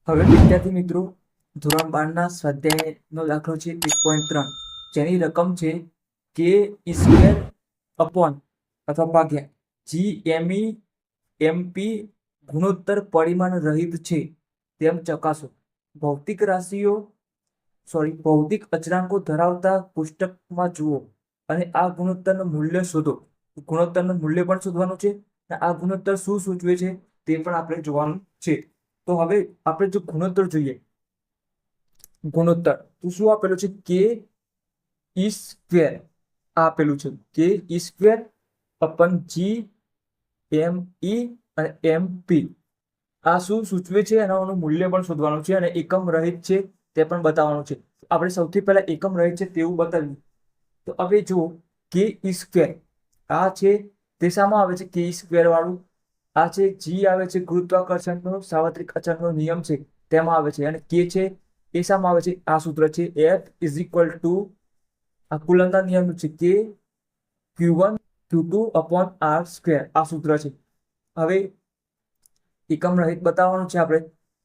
હવે વિદ્યાર્થી મિત્રો, ધોરણ 12ના સ્વાધ્યાયનો દાખલો છે 1.3, જેની રકમ છે કે સ્ક્વેર અપોન અથવા ભાગ્યા જી એમપી ગુણોત્તર પરિમાણ રહિત છે તેમ ચકાસો. ભૌતિક અચળાંકો ધરાવતા પુસ્તકમાં જુઓ અને આ ગુણોત્તરનું મૂલ્ય શોધો. ગુણોત્તરનું મૂલ્ય પણ શોધવાનું છે અને આ ગુણોત્તર શું સૂચવે છે તે પણ આપણે જોવાનું છે. તો હવે આપણે જો ગુણોત્તર જોઈએ, ગુણોત્તર તો શું આપેલું છે? કે ઈ સ્ક્વેર આપેલું છે, કે ઈ સ્ક્વેર અપન જી એમ ઈ અને એમ પી. આ શું સૂચવે છે એનું મૂલ્ય પણ શોધવાનું છે અને એકમ રહિત છે તે પણ બતાવવાનું છે. આપણે સૌથી પહેલા એકમ રહિત છે તેવું બતાવીએ. તો હવે જુઓ, કે ઈ સ્ક્વેર આ છે તે શામાં આવે છે? કે ઈ સ્ક્વેર વાળું આ છે. જી આવે છે ગુરુત્વાકર્ષણનો સાર્વત્રિક અચળનો નિયમ છે તેમાં આવે છે. અને કે છે એ શામાં આવે છે? આ સૂત્ર છે F ઇઝ ઇક્વલ ટુ આ કુલંબના નિયમનું છે, કે Q1 Q2 upon R square. આ સૂત્ર છે. હવે એકમ રહિત બતાવવાનું છે આપણે,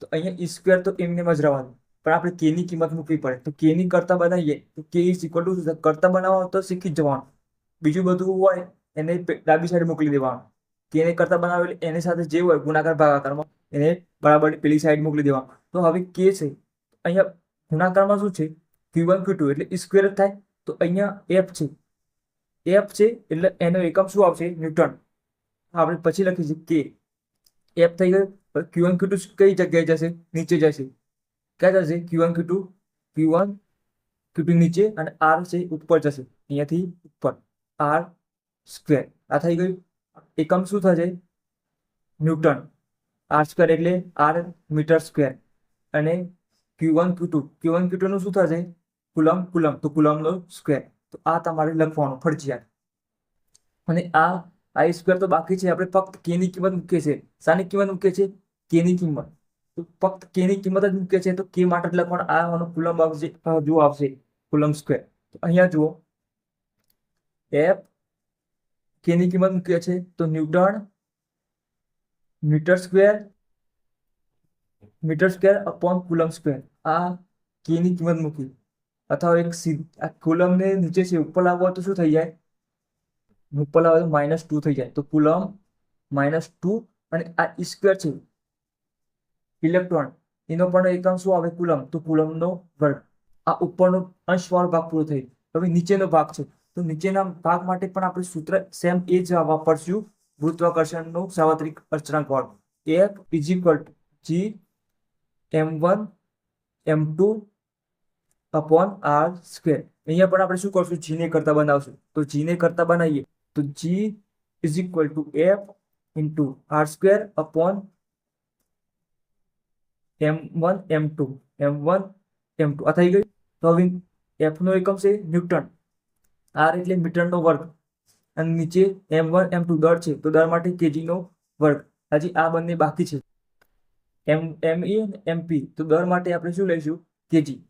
તો અહીંયા ઈ સ્ક્વેર તો એમને જ રહેવાનું, પણ આપણે કે ની કિંમત મૂકવી પડે. તો કે ની કરતા બનાવીએ તો કે ઇઝ ઇક્વલ ટુ કરતા બનાવવાનું તો શીખી જ જવાનું. બીજું બધું હોય એને ડાબી સાઈડ મોકલી દેવાનું. કે ને કરતા બનાવેલ એની સાથે જે હોય ગુણાકાર ભાગાકારમાં એને બરાબર પેલી સાઈડ મોકલી દેવાનું. તો હવે કે છે અહીંયા ગુણાકારમાં શું છે? Q1 Q2 એટલે ઈ સ્ક્વેર થાય. તો અહીંયા F છે, એટલે એનો એકમ શું આવશે? ન્યૂટન. આપણે પછી લખીશું કે F થઈ ગયું. Q1 Q2 કઈ જગ્યાએ જશે? નીચે જશે. ક્યાં જશે? Q1 Q2 નીચે અને R છે ઉપર જશે, અહીંયાથી ઉપર R સ્ક્વેર. આ થઈ ગયું. એકમ શું થશે? ન્યૂટન. R સ્ક્વેર એટલે R મીટર સ્ક્વેર. અને Q1 Q2 નું શું થશે? કુલમ. તો કુલમનો સ્ક્વેર. તો આ તમારે લખવાનું ફરજિયાત. અને આ સ્ક્વેર તો બાકી છે. આપણે ફક્ત કે ની કિંમત મૂકીએ છીએ. શાની કિંમત મૂકીએ છીએ? કે ની કિંમત. તો ફક્ત કે ની કિંમત જ મૂકીએ છીએ. તો કે માટે જ લખવાનું. આ કુલમ આવશે, જો આવશે કુલમ સ્ક્વેર. તો અહીંયા જુઓ, F કે ની કિંમત મૂકીએ છીએ તો newton metre square upon coulomb square. આ કે ની કિંમત મૂકી. અથવા આ કુલમને નીચે છે ઉપર લાવવો તો શું થઈ જાય? ઉપર લાવો તો -2 થઈ જાય. તો કુલમ -2. અને આ સ્ક્વેર છે ઇલેક્ટ્રોન, એનો પણ એકમ શું આવે? કુલમ. તો કુલમનો વર્ગ. આ ઉપરનો અંશવાળો ભાગ પૂરો થઈ. હવે નીચેનો ભાગ છે, તો નીચેના ભાગ માટે પણ આપણે સૂત્ર સેમ એ જ વાપરશું, ગુરુત્વાકર્ષણનું સાર્વત્રિક અચળાંક વાળું. F is equal to G m1 m2 upon R square. અહીંયા પણ આપણે શું કરશું? જી ને કરતા બનાવશું. તો જી ને કરતા બનાવીએ તો G is equal to F into R square upon m1 m2 આ થઈ ગયું. તો હવે F નો એકમ છે ન્યૂટન, R એટલે મીટરનો વર્ગ, અને નીચે m1 m2 દર છે તો દર માટે કેજી નો વર્ગ. હજી આ બંને બાકી છે, મી અને એમપી. તો દર માટે આપણે શું લઈશું?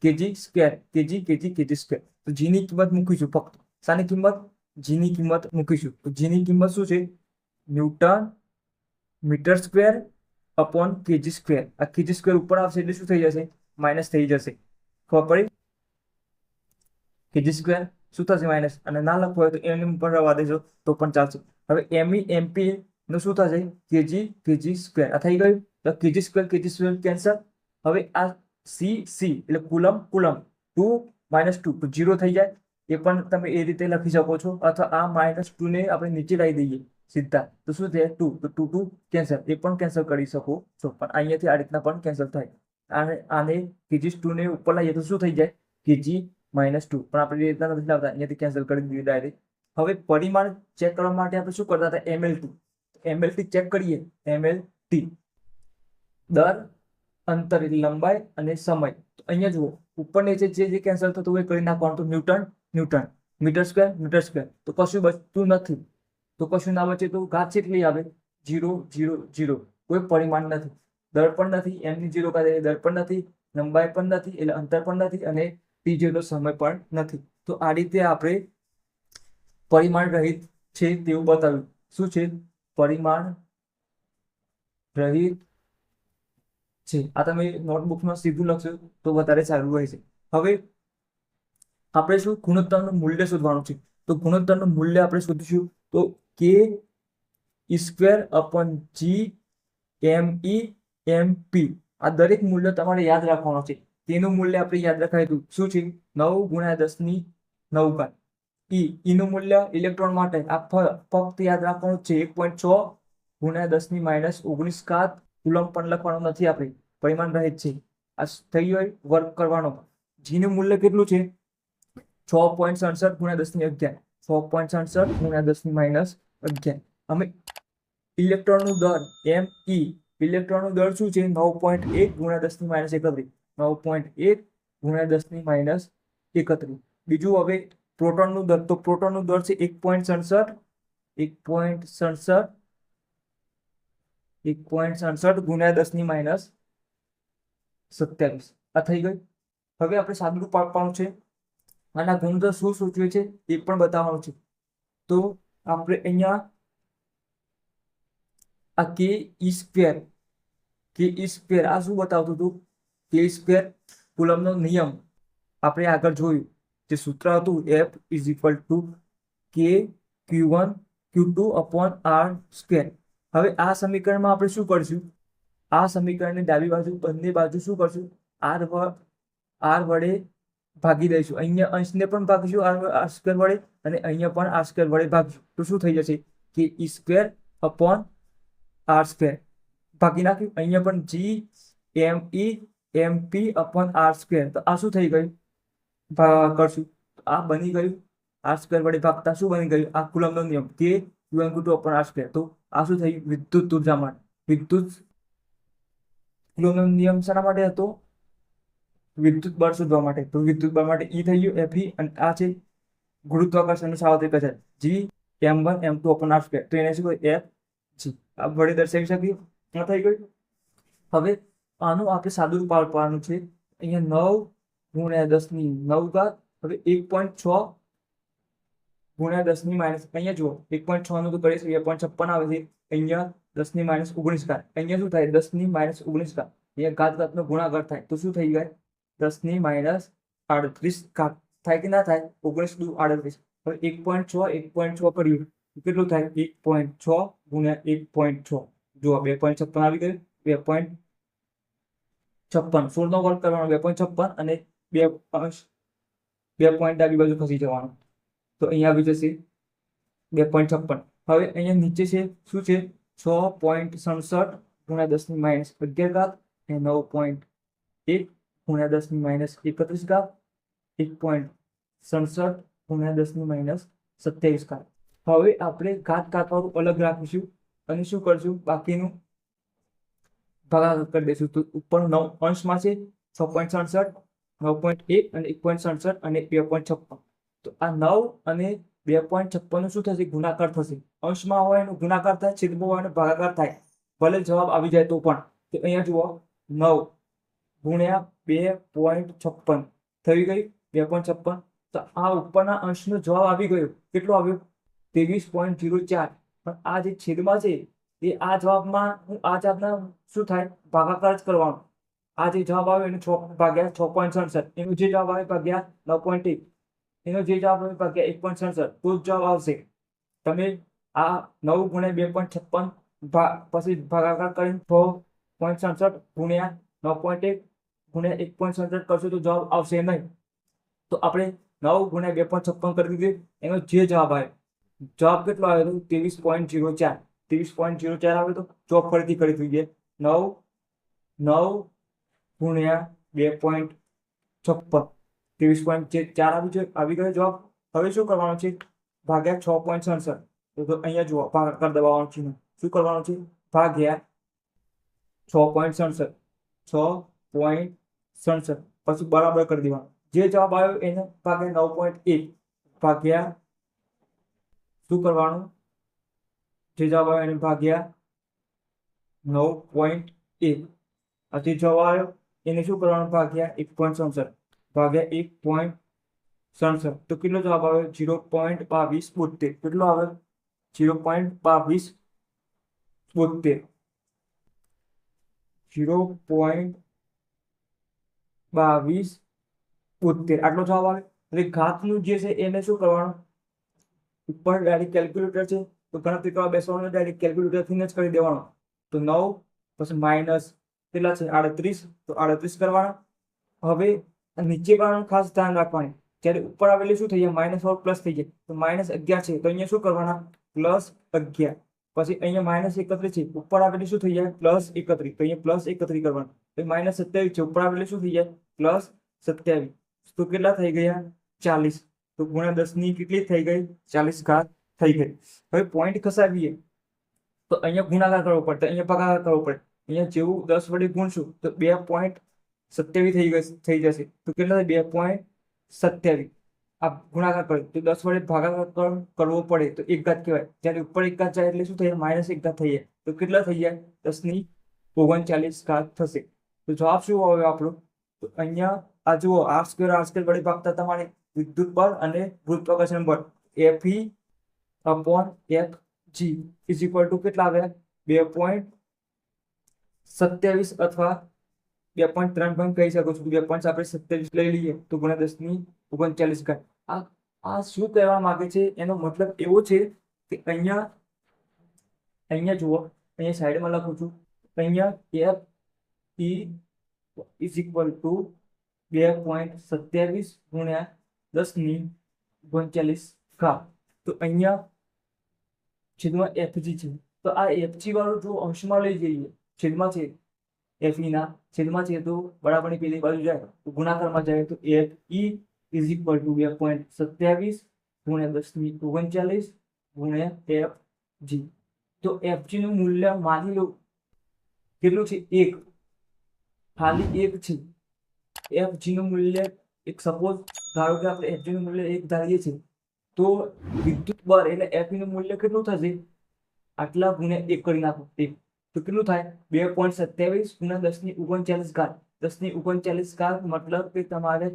KG square. KG square. તો જી ની કિંમત મૂકીશું. ફક્ત શાની કિંમત? જી ની કિંમત મૂકીશું. તો જી ની કિંમત શું છે? Newton metre square upon KG square. આ કેજી સ્ક્વેર ઉપર આવશે એટલે શું થઈ જશે? માઇનસ થઈ જશે. ખબર પડી? કેજી સ્ક્વેર શું થશે? માઇનસ. અને ના લખવું હોય તો એની ઉપર રવા દેજો તો પણ ચાલશે. હવે એમઈ એમપી નું શું થશે? KG square. આ થઈ ગયું. તો કેજી સ્ક્વેર કેન્સલ. હવે આ સી એટલે કુલમ 2 - 2 તો 0 થઈ જાય. એ પણ તમે એ રીતે લખી શકો છો, અથવા આ -2 ને આપણે નીચે લાવી દઈએ સીધા તો શું થાય? 2. તો 2 કેન્સલ. એ પણ કેન્સલ કરી શકો છો, પણ અહીંયાથી આ રીતના પણ કેન્સલ થાય. આને કેજી 2 ને ઉપર લાવીએ તો શું થઈ જાય? કેજી -2. પણ આપણે એ રીતના નથી લાવતા, અહીંયાથી કેન્સલ કરી દીધી ડાયરેક્ટ. હવે પરિમાણ ચેક કરવા માટે આપણે શું કરતા હતા? MLT ચેક કરીએ. MLT દર, અંતર એટલે લંબાઈ અને સમય. તો અહીંયા જુઓ, ઉપર નીચે જે કેન્સલ થતું હોય કરી નાખવાનું. તો ન્યૂટન મીટર સ્ક્વેર. તો કશું બચતું નથી. તો કશું ના બચે તો ઘાત કેટલી આવે? 0 0 0. કોઈ પરિમાણ નથી, દર પણ નથી, એમની 0 કાઢે દર પણ નથી, લંબાઈ પણ નથી એટલે અંતર પણ નથી, અને ટી જેટલો સમય પણ નથી. તો આ રીતે આપણે પરિમાણ રહિત છે તેવું બતાવ્યું. શું છે? પરિમાણ રહિત છે. આ તમે નોટબુકમાં સીધું લખશો તો વધારે સારું રહેશે. હવે આપણે શું ગુણોત્તરનું મૂલ્ય શોધવાનું છે. તો ગુણોત્તરનું મૂલ્ય આપણે શોધીશું તો કે સ્ક્વેર અપોન જી એમ ઈ એમ પી. આ દરેક મૂલ્ય તમારે યાદ રાખવાનું છે. તેનું મૂલ્ય આપણે યાદ રખાયું શું છે? 9 ગુણ્યા 10⁹ ઈનું મૂલ્ય ઇલેક્ટ્રોન માટે આ ફક્ત યાદ રાખવાનું છે 1.6 ગુણ્યા 10⁻⁹ કુલમ પણ લખવાનું નથી, આપણે પરિમાણ રહે છે. આ થઈ હોય વર્ક કરવાનો. જીનું મૂલ્ય કેટલું છે? 6.67 ગુણ્યા 10⁻11. 6.67 ગુણ્યા 10⁻11. અમે ઇલેક્ટ્રોનનું દર એમ ઈ, ઇલેક્ટ્રોનનું દર શું છે? 9.1 ગુણ્યા 10⁻31. 9.1 ગુણ્યા 10⁻31. બીજું હવે પ્રોટોનનું દર, તો પ્રોટોનનું દર છે 1.67 ગુણ્યા 10⁻27. આ થઈ ગઈ. હવે આપણે સાદું પાડવાનું છે. આના ગુણોત્તર શું સૂચવે છે એ પણ બતાવવાનું છે. તો આપણે અહીંયા આ કે સ્ક્વેર આ શું બતાવતું હતું? કે સ્ક્વેર કુલમનો નિયમ આપણે આગળ જોયું. જે સૂત્ર હતું F કે Q1 Q2 upon R square. હવે આ સમીકરણમાં આપણે શું કરશું? આ સમીકરણની ડાબી બાજુ બંને બાજુ શું કરશું? R વડે ભાગી દઈશું. અહીંયા અંશને પણ ભાગીશું R સ્ક્વેર વડે અને અહીંયા પણ R સ્ક્વેર વડે ભાગીશું. તો શું થઈ જશે? કે સ્ક્વેર અપોન R સ્ક્વેર. ભાગી નાખ્યું. અહીંયા પણ જી એમ ઈ એમ પી અપોન R સ્ક્વેર. તો આ શું થઈ ગયું? કરશું આ બની ગયું R સ્ક્વેર વડે ભાગતા શું બની ગયું? આ કુલમનો નિયમ કે Q1 Q2 upon R square. તો આ શું થયું? વિદ્યુત ઉર્જા માટે. વિદ્યુત કુલમનો નિયમ શાના માટે હતો? વિદ્યુત બળ શોધવા માટે. તો વિદ્યુત બળ માટે ઈ થઈ ગયું Fe, અને આ છે ગુરુત્વાકર્ષણનું સાર્વત્રિક અચળ જી m1 m2 upon R square. તો એને શું કહે? F જી. આ વડે દર્શાવી શકીએ. આ થઈ ગયું. હવે આનું આપણે સાદું રૂપ પાડવાનું છે. અહીંયા 9 ગુણ્યા 10⁹. હવે 1.6 ગુણ્યા 10⁻, અહીંયા જુઓ 1.6 નું તો કરીશું 2.56 આવે છે. અહીંયા 10⁻19. અહીંયા શું થાય? 10⁻19. અહીંયા ઘાતનો ગુણાકાર થાય તો શું થઈ જાય? 10⁻38 થાય કે ના થાય? 19 દુ 38. હવે 1.6 કર્યું કેટલું થાય? 1.6 ગુણ્યા 1.6. જુઓ 2.56 આવી ગયું. 2.56 16 નો વર્ગ કરવાનો 2.56 અને 2 પોઈન્ટ ડાબી બાજુ ખસી જવાનું. તો અહીંયા આવી જશે 2.56. હવે અહીંયા નીચે છે શું છે? 6.67 ગુણ્યા 10⁻11 અને 9.1 ગુણ્યા 10⁻31. 1.67 ગુણ્યા 10⁻27. હવે આપણે ઘાતવાળું અલગ રાખીશું અને શું કરશું? બાકીનું ભાગાકાર કરી દઈશું. તો ઉપર 9 અંશમાં છે 6.67, 9.1 અને 1.67 અને 2.56. તો આ 9 અને 2.56 નું શું થશે? ગુણાકાર થશે. અંશમાં હોય એનો ગુણાકાર થાય, છેદમાં હોય એનો ભાગાકાર થાય. ભલે જવાબ આવી જાય તો પણ. તો અહીંયા જુઓ 9 ગુણ્યા 2.56 થઈ ગઈ 2.56. તો આ ઉપરના અંશનો જવાબ આવી ગયો. કેટલો આવ્યો? 23.04. પણ આ જે છેદમાં છે એ આ જવાબમાં શું થાય? ભાગાકાર જ કરવાનો. આ જે જવાબ આવ્યો એને 6 ભાગ્યા 6.67. એનો જે જવાબ આવે ભાગ્યા 9.1. એનો જે જવાબ આવે ભાગ્યા 1.67. તો જ જવાબ આવશે. તમે આ 9 ગુણ્યા 2.56 પછી ભાગાકાર કરીને 6.67 ગુણ્યા 9.1 ગુણ્યા 1.67 કરશો તો જવાબ આવશે નહીં. તો આપણે 9 ગુણ્યા 2.56 કરી દીધું. એનો જે જવાબ આવે, જવાબ કેટલો આવ્યો? 23.04. 23.04 આવે. તો ચોક ફરીથી કરી દઈએ. 9 ગુણ્યા 2.56 23.4 આવી ગયો જવાબ. હવે શું કરવાનું છે? ભાગ્યા 6.67. તો અહીંયા જુઓ ભાગાકાર દબાવવાનું છે. શું કરવાનું છે? ભાગ્યા 6.67. 6.67 પછી બરાબર કરી દેવાનું. જે જવાબ આવ્યો એને ભાગ્યા 9.1 ભાગ્યા શું કરવાનું? જે જવાબ આવ્યો એને ભાગ્યા 9.1. આ જે જવાબ આવ્યો એને શું કરવાનું? ભાગ્યા 1.67 ભાગ્યા 1.67. તો કેટલો જવાબ આવ્યો? 0.2272. કેટલો આવ્યો? 0.2272. 0.2272 આટલો જવાબ આવે. હવે ઘાતનું જે છે એને શું કરવાનું, ઉપર ડાયરેક્ટ કેલ્ક્યુલેટર છે તો ગણતરી કરવા બેસવાનું, ડાયરેક્ટ કેલ્ક્યુલેટરથી જ કરી દેવાનું. તો 9 પછી માઇનસ કેટલા છે 38, તો 38 કરવાના. હવે નીચે વાળાનું ખાસ ધ્યાન રાખવાનું, જ્યારે ઉપર આવેલી શું થઈ જાય માઇનસ વાળું પ્લસ થઈ જાય, તો -11 છે તો અહીંયા શું કરવાના +11. પછી અહીંયા -31 છે, ઉપર આવેલી શું થઈ જાય +31, તો અહીંયા +31 કરવાના. પછી -27 છે, ઉપર આવેલી શું થઈ જાય +27, તો કેટલા થઈ ગયા 40. તો ગુણ્યા 10 ની કેટલી થઈ ગઈ 40 ઘાત થઈ ગઈ. હવે પોઈન્ટ ખસાવીએ તો અહીંયા ગુણાકાર કરવો પડે, અહીંયા ભાગાકાર કરવો પડે. અહીંયા જેવું 10 વડે ગુણશું તો 2.27 થઈ જશે. તો કેટલા 2.27. આ ગુણાકાર કરે તો 10 વડે ભાગાકાર કરવો પડે તો 1 ઘાત કહેવાય. જ્યારે ઉપર 1 ઘાત જાય એટલે શું થઈ જાય -1 ઘાત થઈ જાય. તો કેટલા થઈ જાય 10 ની 39 ઘાત થશે. તો જવાબ શું આવે આપણો, તો અહીંયા આ જુઓ r² વડે ભાગતા તમારે વિદ્યુત બળ અને ગુરુત્વાકર્ષણ બળ Fe/Fg કેટલા આવ્યા 2.27 અથવા 2.3 પણ કહી શકો છો. 2.27 લઈ લઈએ તો ગુણ્યા 10 ની 39 ઘાત. આ શું કહેવા માંગે છે, એનો મતલબ એવો છે કે અહીંયા જુઓ, અહીંયા સાઈડમાં લખું છું, અહીંયા Fe = 2.27 ગુણ્યા 10 ની 39 ઘાત. તો અહીંયા છેદમાં Fg છે, તો આ Fg વાળું જો અંશમાં લઈ જઈએ, છેદમાં છે Fe ના છેદમાં છે તો બરાબરની પેલી બાજુ જાય તો ગુણાકારમાં જાય તો Fe = 2.27 ગુણ્યા 10 ની 39 ગુણ્યા Fg. તો Fg નું મૂલ્ય માની લો કેટલું છે 1, ખાલી 1 છે. Fg નું મૂલ્ય એક સપોઝ ધારો કે આપણે Fg નું મૂલ્ય 1 ધારીએ છીએ, તો વિદ્યુત બળ એટલે Fe નું મૂલ્ય કેટલું થશે, આટલા ગુણ્યા 1 કરી નાખો તો કેટલું થાય 2.27 ગુણ્યા 10 ની 39 ઘાત. 10 ની 39 ઘાત મતલબ કે તમારે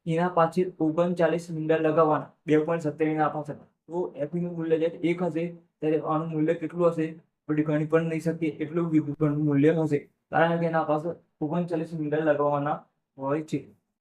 એના પાછળ 39 મીંડા લગાવવાના 2.27 ના પાછળ. તો Fe નું મૂલ્ય જ્યારે 1 હશે ત્યારે આનું મૂલ્ય કેટલું હશે આપણે ગણી પણ નહીં શકીએ એટલું વિદ્યુત બળનું મૂલ્ય હશે, કારણ કે એના પાછળ 39 મીંડા લગાવવાના હોય છે.